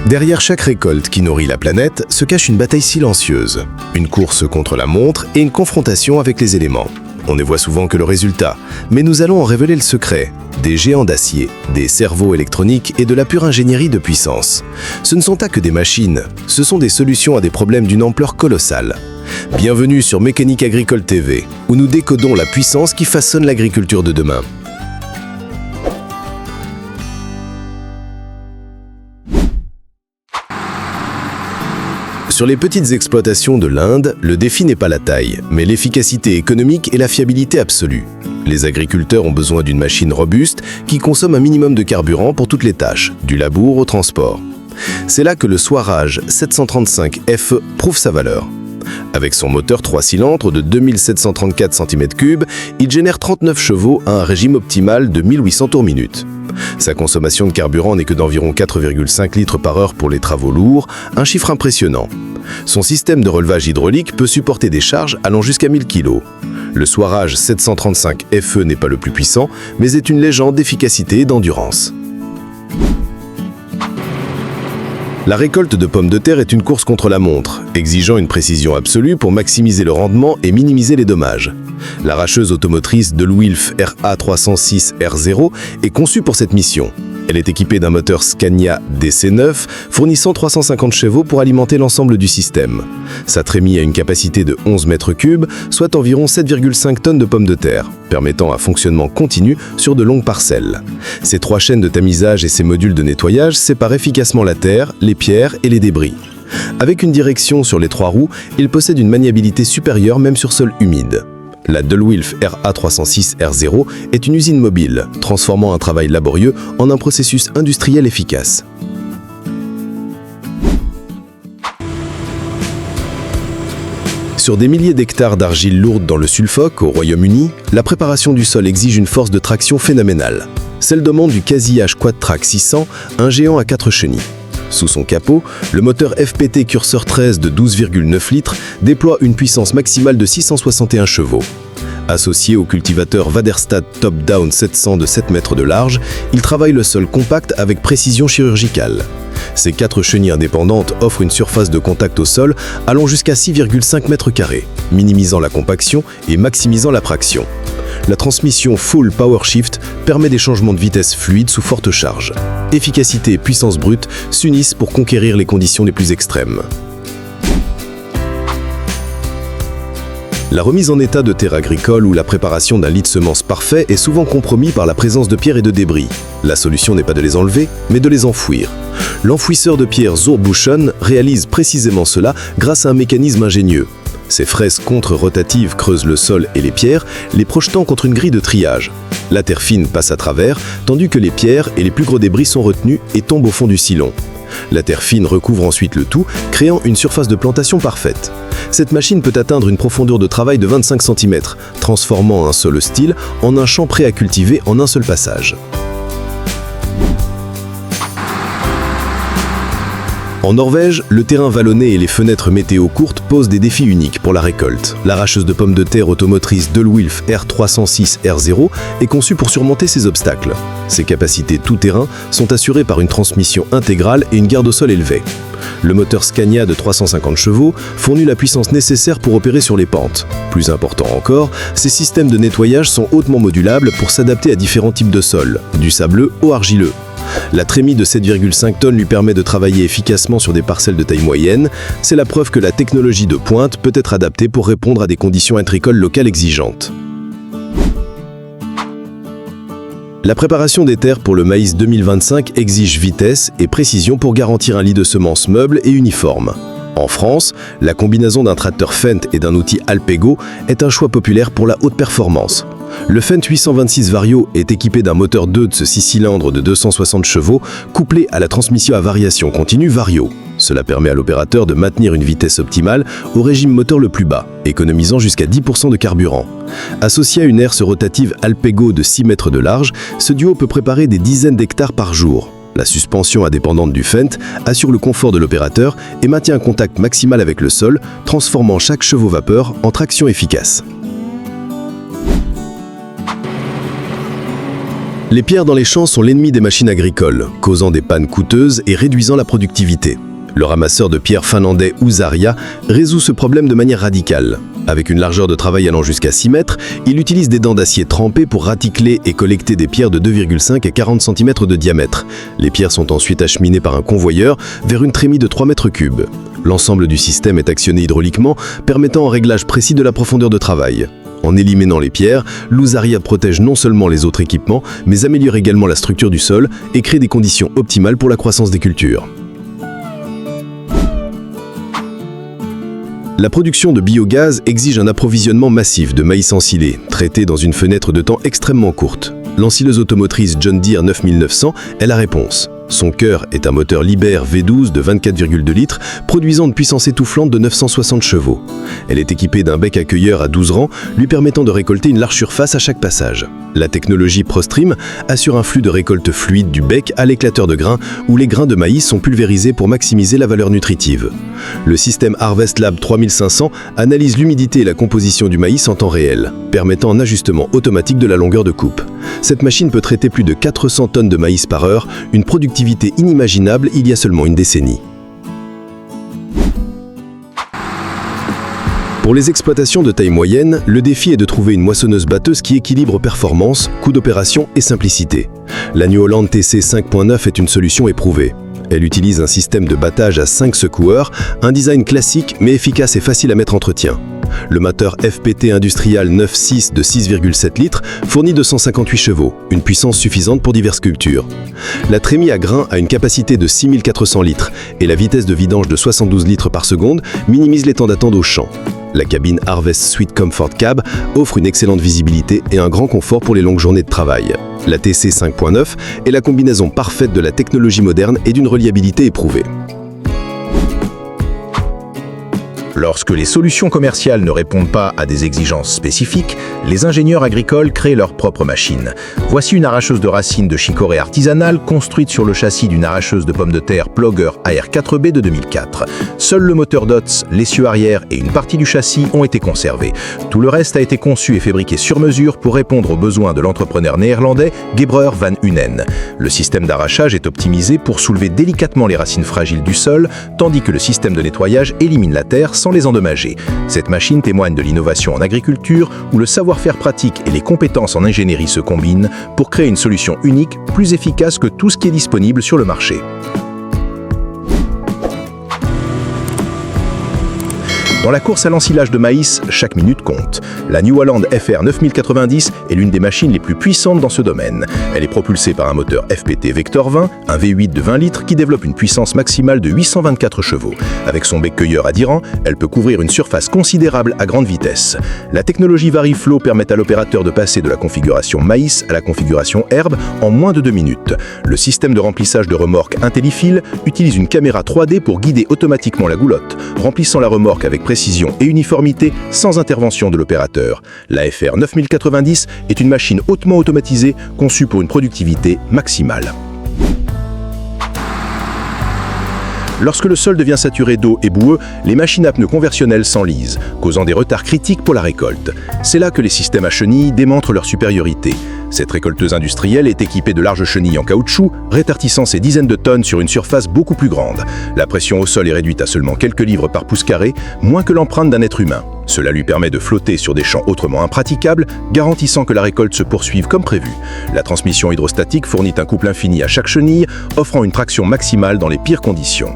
Derrière chaque récolte qui nourrit la planète se cache une bataille silencieuse, une course contre la montre et une confrontation avec les éléments. On ne voit souvent que le résultat, mais nous allons en révéler le secret. Des géants d'acier, des cerveaux électroniques et de la pure ingénierie de puissance. Ce ne sont pas que des machines, ce sont des solutions à des problèmes d'une ampleur colossale. Bienvenue sur Mécanique Agricole TV, où nous décodons la puissance qui façonne l'agriculture de demain. Sur les petites exploitations de l'Inde, le défi n'est pas la taille, mais l'efficacité économique et la fiabilité absolue. Les agriculteurs ont besoin d'une machine robuste qui consomme un minimum de carburant pour toutes les tâches, du labour au transport. C'est là que le Swaraj 735 FE prouve sa valeur. Avec son moteur 3 cylindres de 2734 cm3, il génère 39 chevaux à un régime optimal de 1800 tours minute. Sa consommation de carburant n'est que d'environ 4,5 litres par heure pour les travaux lourds, un chiffre impressionnant. Son système de relevage hydraulique peut supporter des charges allant jusqu'à 1000 kg. Le Swaraj 735 FE n'est pas le plus puissant, mais est une légende d'efficacité et d'endurance. La récolte de pommes de terre est une course contre la montre, exigeant une précision absolue pour maximiser le rendement et minimiser les dommages. L'arracheuse automotrice DeWolf RA306R0 est conçue pour cette mission. Elle est équipée d'un moteur Scania DC9 fournissant 350 chevaux pour alimenter l'ensemble du système. Sa trémie a une capacité de 11 mètres cubes, soit environ 7,5 tonnes de pommes de terre, permettant un fonctionnement continu sur de longues parcelles. Ses 3 chaînes de tamisage et ses modules de nettoyage séparent efficacement la terre, les pierres et les débris. Avec une direction sur les 3 roues, il possède une maniabilité supérieure même sur sol humide. La DeWolf RA306R0 est une usine mobile, transformant un travail laborieux en un processus industriel efficace. Sur des milliers d'hectares d'argile lourde dans le Suffolk, au Royaume-Uni, la préparation du sol exige une force de traction phénoménale. Celle demande du Quasi-H Quad-Track 600, un géant à 4 chenilles. Sous son capot, le moteur FPT Cursor 13 de 12,9 litres déploie une puissance maximale de 661 chevaux. Associé au cultivateur Waderstad Top Down 700 de 7 mètres de large, il travaille le sol compact avec précision chirurgicale. Ces 4 chenilles indépendantes offrent une surface de contact au sol allant jusqu'à 6,5 mètres carrés, minimisant la compaction et maximisant la traction. La transmission Full Power Shift permet des changements de vitesse fluides sous forte charge. Efficacité et puissance brute s'unissent pour conquérir les conditions les plus extrêmes. La remise en état de terre agricole ou la préparation d'un lit de semences parfait est souvent compromis par la présence de pierres et de débris. La solution n'est pas de les enlever, mais de les enfouir. L'enfouisseur de pierre Zurbuchen réalise précisément cela grâce à un mécanisme ingénieux. Ces fraises contre-rotatives creusent le sol et les pierres, les projetant contre une grille de triage. La terre fine passe à travers, tandis que les pierres et les plus gros débris sont retenus et tombent au fond du sillon. La terre fine recouvre ensuite le tout, créant une surface de plantation parfaite. Cette machine peut atteindre une profondeur de travail de 25 cm, transformant un sol hostile en un champ prêt à cultiver en un seul passage. En Norvège, le terrain vallonné et les fenêtres météo courtes posent des défis uniques pour la récolte. L'arracheuse de pommes de terre automotrice DeWolf R306R0 est conçue pour surmonter ces obstacles. Ses capacités tout-terrain sont assurées par une transmission intégrale et une garde au sol élevée. Le moteur Scania de 350 chevaux fournit la puissance nécessaire pour opérer sur les pentes. Plus important encore, ces systèmes de nettoyage sont hautement modulables pour s'adapter à différents types de sols, du sableux au argileux. La trémie de 7,5 tonnes lui permet de travailler efficacement sur des parcelles de taille moyenne. C'est la preuve que la technologie de pointe peut être adaptée pour répondre à des conditions agricoles locales exigeantes. La préparation des terres pour le maïs 2025 exige vitesse et précision pour garantir un lit de semences meuble et uniforme. En France, la combinaison d'un tracteur Fendt et d'un outil Alpego est un choix populaire pour la haute performance. Le Fendt 826 Vario est équipé d'un moteur 2 de 6 cylindres de 260 chevaux couplé à la transmission à variation continue Vario. Cela permet à l'opérateur de maintenir une vitesse optimale au régime moteur le plus bas, économisant jusqu'à 10% de carburant. Associé à une herse rotative Alpego de 6 mètres de large, ce duo peut préparer des dizaines d'hectares par jour. La suspension indépendante du Fendt assure le confort de l'opérateur et maintient un contact maximal avec le sol, transformant chaque chevaux vapeur en traction efficace. Les pierres dans les champs sont l'ennemi des machines agricoles, causant des pannes coûteuses et réduisant la productivité. Le ramasseur de pierres finlandais Usaria résout ce problème de manière radicale. Avec une largeur de travail allant jusqu'à 6 mètres, il utilise des dents d'acier trempées pour raticler et collecter des pierres de 2,5 à 40 cm de diamètre. Les pierres sont ensuite acheminées par un convoyeur vers une trémie de 3 mètres cubes. L'ensemble du système est actionné hydrauliquement, permettant un réglage précis de la profondeur de travail. En éliminant les pierres, l'Usaria protège non seulement les autres équipements, mais améliore également la structure du sol et crée des conditions optimales pour la croissance des cultures. La production de biogaz exige un approvisionnement massif de maïs ensilé, traité dans une fenêtre de temps extrêmement courte. L'ensileuse automotrice John Deere 9900 est la réponse. Son cœur est un moteur Liebherr V12 de 24,2 litres, produisant une puissance étoufflante de 960 chevaux. Elle est équipée d'un bec accueilleur à 12 rangs, lui permettant de récolter une large surface à chaque passage. La technologie ProStream assure un flux de récolte fluide du bec à l'éclateur de grains, où les grains de maïs sont pulvérisés pour maximiser la valeur nutritive. Le système Harvest Lab 3500 analyse l'humidité et la composition du maïs en temps réel, permettant un ajustement automatique de la longueur de coupe. Cette machine peut traiter plus de 400 tonnes de maïs par heure, une productivité inimaginable il y a seulement une décennie. Pour les exploitations de taille moyenne, le défi est de trouver une moissonneuse-batteuse qui équilibre performance, coût d'opération et simplicité. La New Holland TC 5.9 est une solution éprouvée. Elle utilise un système de battage à 5 secoueurs, un design classique mais efficace et facile à mettre en entretien. Le moteur FPT Industrial 9.6 de 6,7 litres fournit 258 chevaux, une puissance suffisante pour diverses cultures. La trémie à grains a une capacité de 6400 litres et la vitesse de vidange de 72 litres par seconde minimise les temps d'attente au champ. La cabine Harvest Suite Comfort Cab offre une excellente visibilité et un grand confort pour les longues journées de travail. La TC 5.9 est la combinaison parfaite de la technologie moderne et d'une reliabilité éprouvée. Lorsque les solutions commerciales ne répondent pas à des exigences spécifiques, les ingénieurs agricoles créent leurs propres machines. Voici une arracheuse de racines de chicorée artisanale construite sur le châssis d'une arracheuse de pommes de terre Plogger AR4B de 2004. Seul le moteur DOTS, l'essieu arrière et une partie du châssis ont été conservés. Tout le reste a été conçu et fabriqué sur mesure pour répondre aux besoins de l'entrepreneur néerlandais Gebrer van Hunen. Le système d'arrachage est optimisé pour soulever délicatement les racines fragiles du sol, tandis que le système de nettoyage élimine la terre sans les endommager. Cette machine témoigne de l'innovation en agriculture où le savoir-faire pratique et les compétences en ingénierie se combinent pour créer une solution unique, plus efficace que tout ce qui est disponible sur le marché. Dans la course à l'ensilage de maïs, chaque minute compte. La New Holland FR 9090 est l'une des machines les plus puissantes dans ce domaine. Elle est propulsée par un moteur FPT Vector 20, un V8 de 20 litres qui développe une puissance maximale de 824 chevaux. Avec son bec cueilleur à 10 rangs, elle peut couvrir une surface considérable à grande vitesse. La technologie VariFlow permet à l'opérateur de passer de la configuration maïs à la configuration herbe en moins de 2 minutes. Le système de remplissage de remorque IntelliFill utilise une caméra 3D pour guider automatiquement la goulotte, remplissant la remorque avec précision et uniformité sans intervention de l'opérateur. La FR 9090 est une machine hautement automatisée conçue pour une productivité maximale. Lorsque le sol devient saturé d'eau et boueux, les machines à pneus conversionnelles s'enlisent, causant des retards critiques pour la récolte. C'est là que les systèmes à chenilles démontrent leur supériorité. Cette récolteuse industrielle est équipée de larges chenilles en caoutchouc, répartissant ses dizaines de tonnes sur une surface beaucoup plus grande. La pression au sol est réduite à seulement quelques livres par pouce carré, moins que l'empreinte d'un être humain. Cela lui permet de flotter sur des champs autrement impraticables, garantissant que la récolte se poursuive comme prévu. La transmission hydrostatique fournit un couple infini à chaque chenille, offrant une traction maximale dans les pires conditions.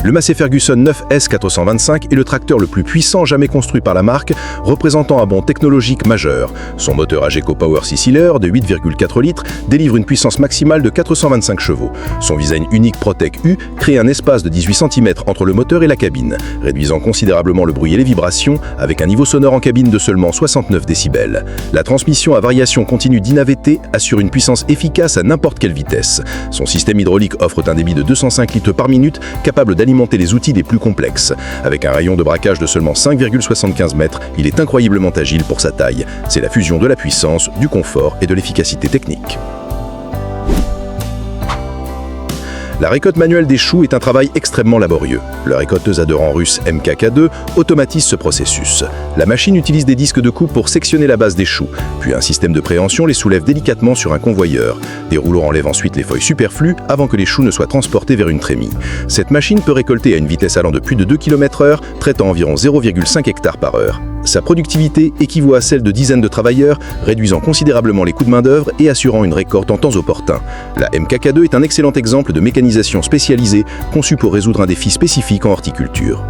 Le Massey Ferguson 9S 425 est le tracteur le plus puissant jamais construit par la marque, représentant un bond technologique majeur. Son moteur Ageco Power 6-cylinder de 8,4 litres délivre une puissance maximale de 425 chevaux. Son design unique Protec U crée un espace de 18 cm entre le moteur et la cabine, réduisant considérablement le bruit et les vibrations, avec un niveau sonore en cabine de seulement 69 décibels. La transmission à variation continue d'INAVT assure une puissance efficace à n'importe quelle vitesse. Son système hydraulique offre un débit de 205 litres par minute, capable d'alimenter les outils les plus complexes. Avec un rayon de braquage de seulement 5,75 mètres, il est incroyablement agile pour sa taille. C'est la fusion de la puissance, du confort et de l'efficacité technique. La récolte manuelle des choux est un travail extrêmement laborieux. La récolteuse à deux rangs russe MKK2 automatise ce processus. La machine utilise des disques de coupe pour sectionner la base des choux, puis un système de préhension les soulève délicatement sur un convoyeur. Des rouleaux enlèvent ensuite les feuilles superflues avant que les choux ne soient transportés vers une trémie. Cette machine peut récolter à une vitesse allant de plus de 2 km/h, traitant environ 0,5 hectares par heure. Sa productivité équivaut à celle de dizaines de travailleurs, réduisant considérablement les coûts de main-d'œuvre et assurant une récolte en temps opportun. La MKK2 est un excellent exemple de mécanisation spécialisée conçue pour résoudre un défi spécifique en horticulture.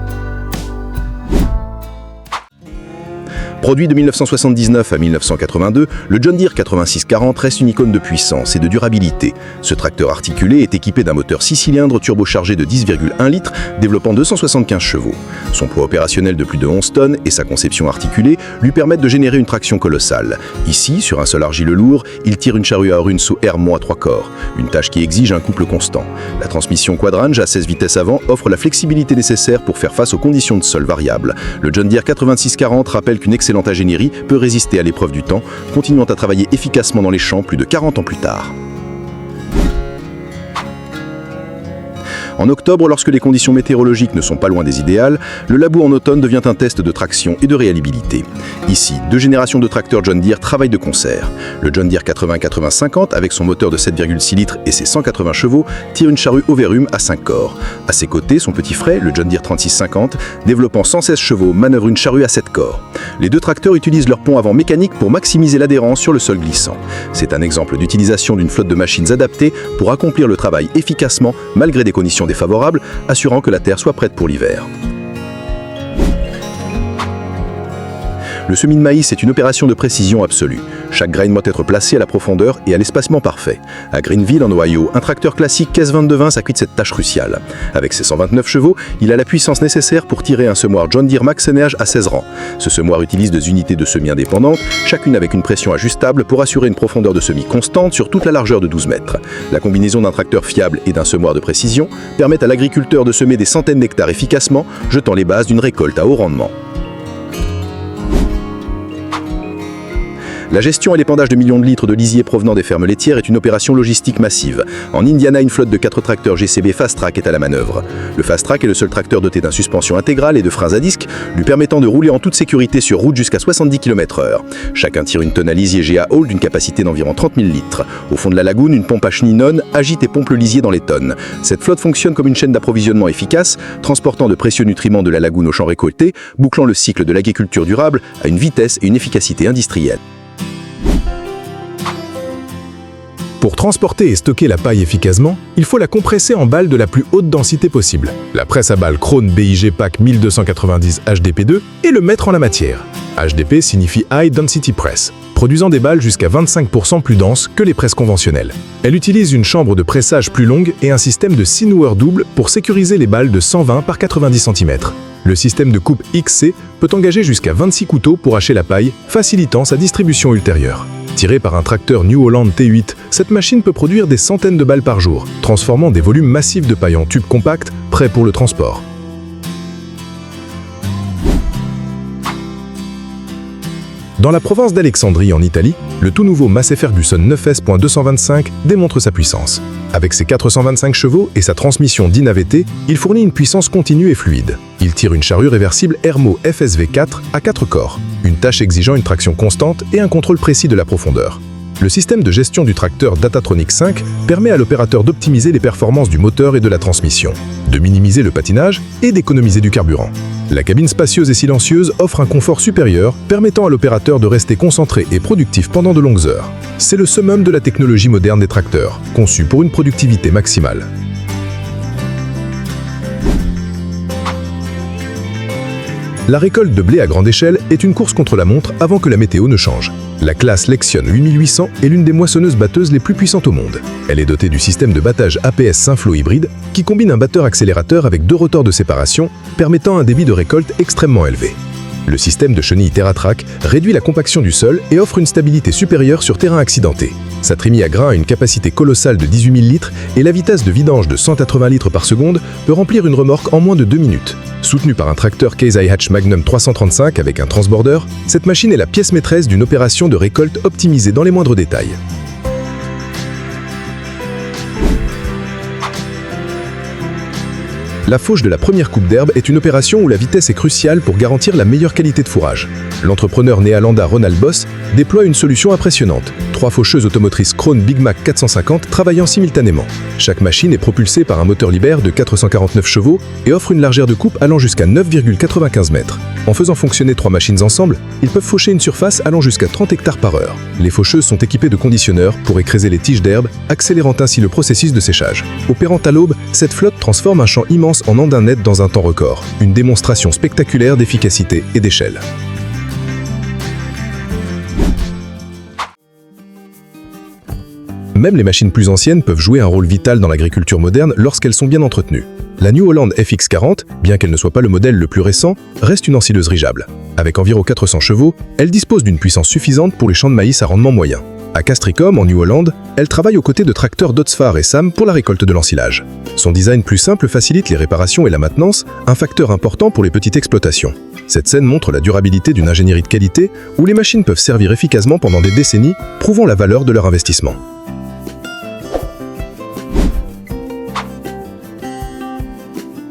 Produit de 1979 à 1982, le John Deere 8640 reste une icône de puissance et de durabilité. Ce tracteur articulé est équipé d'un moteur 6 cylindres turbochargé de 10,1 litres, développant 275 chevaux. Son poids opérationnel de plus de 11 tonnes et sa conception articulée lui permettent de générer une traction colossale. Ici, sur un sol argileux lourd, il tire une charrue à Runso R- 3 corps, une tâche qui exige un couple constant. La transmission quadrange à 16 vitesses avant offre la flexibilité nécessaire pour faire face aux conditions de sol variables. Le John Deere 8640 rappelle qu'une excellente ingénierie peut résister à l'épreuve du temps, continuant à travailler efficacement dans les champs plus de 40 ans plus tard. En octobre, lorsque les conditions météorologiques ne sont pas loin des idéales, le Labou en automne devient un test de traction et de réaliabilité. Ici, deux générations de tracteurs John Deere travaillent de concert. Le John Deere 80-80-50, avec son moteur de 7,6 litres et ses 180 chevaux, tire une charrue Overum à 5 corps. À ses côtés, son petit frère, le John Deere 36-50, développant 116 chevaux, manœuvre une charrue à 7 corps. Les deux tracteurs utilisent leur pont avant mécanique pour maximiser l'adhérence sur le sol glissant. C'est un exemple d'utilisation d'une flotte de machines adaptées pour accomplir le travail efficacement malgré des conditions défavorables, assurant que la terre soit prête pour l'hiver. Le semis de maïs est une opération de précision absolue. Chaque graine doit être placée à la profondeur et à l'espacement parfait. À Greenville, en Ohio, un tracteur classique Caisse 2220 s'acquitte cette tâche cruciale. Avec ses 129 chevaux, il a la puissance nécessaire pour tirer un semoir John Deere Max Semeage à 16 rangs. Ce semoir utilise des unités de semis indépendantes, chacune avec une pression ajustable pour assurer une profondeur de semis constante sur toute la largeur de 12 mètres. La combinaison d'un tracteur fiable et d'un semoir de précision permet à l'agriculteur de semer des centaines d'hectares efficacement, jetant les bases d'une récolte à haut rendement. La gestion et l'épandage de millions de litres de lisier provenant des fermes laitières est une opération logistique massive. En Indiana, une flotte de 4 tracteurs GCB Fast Track est à la manœuvre. Le Fast Track est le seul tracteur doté d'une suspension intégrale et de freins à disque, lui permettant de rouler en toute sécurité sur route jusqu'à 70 km/h. Chacun tire une tonne à lisier GA Hall d'une capacité d'environ 30 000 litres. Au fond de la lagune, une pompe à chenille non agite et pompe le lisier dans les tonnes. Cette flotte fonctionne comme une chaîne d'approvisionnement efficace, transportant de précieux nutriments de la lagune aux champs récoltés, bouclant le cycle de l'agriculture durable à une vitesse et une efficacité industrielle. Pour transporter et stocker la paille efficacement, il faut la compresser en balles de la plus haute densité possible. La presse à balles Krone BIG Pack 1290 HDP2 et le mettre en la matière. HDP signifie High Density Press, produisant des balles jusqu'à 25% plus denses que les presses conventionnelles. Elle utilise une chambre de pressage plus longue et un système de 6 noueurs doubles pour sécuriser les balles de 120 par 90 cm. Le système de coupe XC peut engager jusqu'à 26 couteaux pour hacher la paille, facilitant sa distribution ultérieure. Tirée par un tracteur New Holland T8, cette machine peut produire des centaines de balles par jour, transformant des volumes massifs de paille en tubes compacts, prêts pour le transport. Dans la province d'Alexandrie en Italie, le tout nouveau Massey Ferguson 9S.225 démontre sa puissance. Avec ses 425 chevaux et sa transmission DIN-AVT, il fournit une puissance continue et fluide. Il tire une charrue réversible Ermo FSV4 à 4 corps, une tâche exigeant une traction constante et un contrôle précis de la profondeur. Le système de gestion du tracteur Datatronic 5 permet à l'opérateur d'optimiser les performances du moteur et de la transmission, de minimiser le patinage et d'économiser du carburant. La cabine spacieuse et silencieuse offre un confort supérieur, permettant à l'opérateur de rester concentré et productif pendant de longues heures. C'est le summum de la technologie moderne des tracteurs, conçue pour une productivité maximale. La récolte de blé à grande échelle est une course contre la montre avant que la météo ne change. La classe Lexion 8800 est l'une des moissonneuses-batteuses les plus puissantes au monde. Elle est dotée du système de battage APS Synflow hybride qui combine un batteur-accélérateur avec 2 rotors de séparation, permettant un débit de récolte extrêmement élevé. Le système de chenille TerraTrack réduit la compaction du sol et offre une stabilité supérieure sur terrain accidenté. Sa trémie à grains a une capacité colossale de 18 000 litres et la vitesse de vidange de 180 litres par seconde peut remplir une remorque en moins de 2 minutes. Soutenue par un tracteur Case IH Magnum 335 avec un transborder, cette machine est la pièce maîtresse d'une opération de récolte optimisée dans les moindres détails. La fauche de la première coupe d'herbe est une opération où la vitesse est cruciale pour garantir la meilleure qualité de fourrage. L'entrepreneur néerlandais Ronald Bos déploie une solution impressionnante. 3 faucheuses automotrices Krone Big Mac 450 travaillant simultanément. Chaque machine est propulsée par un moteur Liebherr de 449 chevaux et offre une largeur de coupe allant jusqu'à 9,95 mètres. En faisant fonctionner 3 machines ensemble, ils peuvent faucher une surface allant jusqu'à 30 hectares par heure. Les faucheuses sont équipées de conditionneurs pour écréser les tiges d'herbe, accélérant ainsi le processus de séchage. Opérant à l'aube, cette flotte transforme un champ immense en andin net dans un temps record. Une démonstration spectaculaire d'efficacité et d'échelle. Même les machines plus anciennes peuvent jouer un rôle vital dans l'agriculture moderne lorsqu'elles sont bien entretenues. La New Holland FX40, bien qu'elle ne soit pas le modèle le plus récent, reste une ensileuse rigeable. Avec environ 400 chevaux, elle dispose d'une puissance suffisante pour les champs de maïs à rendement moyen. À Castricum, en New Holland, elle travaille aux côtés de tracteurs Dotsfar et Sam pour la récolte de l'ensilage. Son design plus simple facilite les réparations et la maintenance, un facteur important pour les petites exploitations. Cette scène montre la durabilité d'une ingénierie de qualité où les machines peuvent servir efficacement pendant des décennies, prouvant la valeur de leur investissement.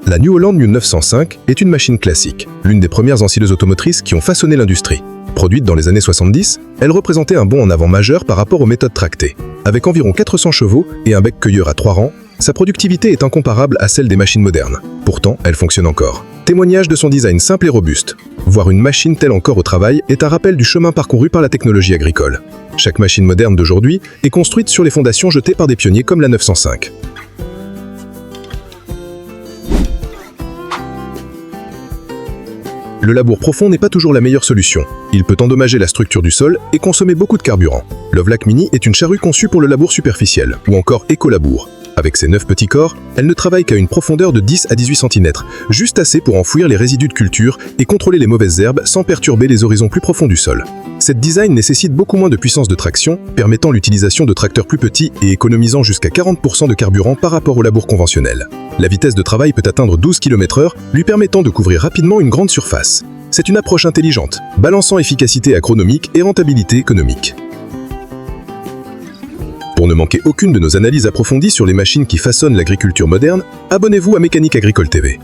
La New Holland New 905 est une machine classique, l'une des premières ensileuses automotrices qui ont façonné l'industrie. Produite dans les années 70, elle représentait un bond en avant majeur par rapport aux méthodes tractées. Avec environ 400 chevaux et un bec cueilleur à 3 rangs, sa productivité est incomparable à celle des machines modernes. Pourtant, elle fonctionne encore. Témoignage de son design simple et robuste. Voir une machine telle encore au travail est un rappel du chemin parcouru par la technologie agricole. Chaque machine moderne d'aujourd'hui est construite sur les fondations jetées par des pionniers comme la 905. Le labour profond n'est pas toujours la meilleure solution. Il peut endommager la structure du sol et consommer beaucoup de carburant. Lovelock Mini est une charrue conçue pour le labour superficiel, ou encore écolabour. Avec ses 9 petits corps, elle ne travaille qu'à une profondeur de 10 à 18 cm, juste assez pour enfouir les résidus de culture et contrôler les mauvaises herbes sans perturber les horizons plus profonds du sol. Cette design nécessite beaucoup moins de puissance de traction, permettant l'utilisation de tracteurs plus petits et économisant jusqu'à 40% de carburant par rapport au labour conventionnel. La vitesse de travail peut atteindre 12 km/h, lui permettant de couvrir rapidement une grande surface. C'est une approche intelligente, balançant efficacité agronomique et rentabilité économique. Pour ne manquer aucune de nos analyses approfondies sur les machines qui façonnent l'agriculture moderne, abonnez-vous à Mécanique Agricole TV.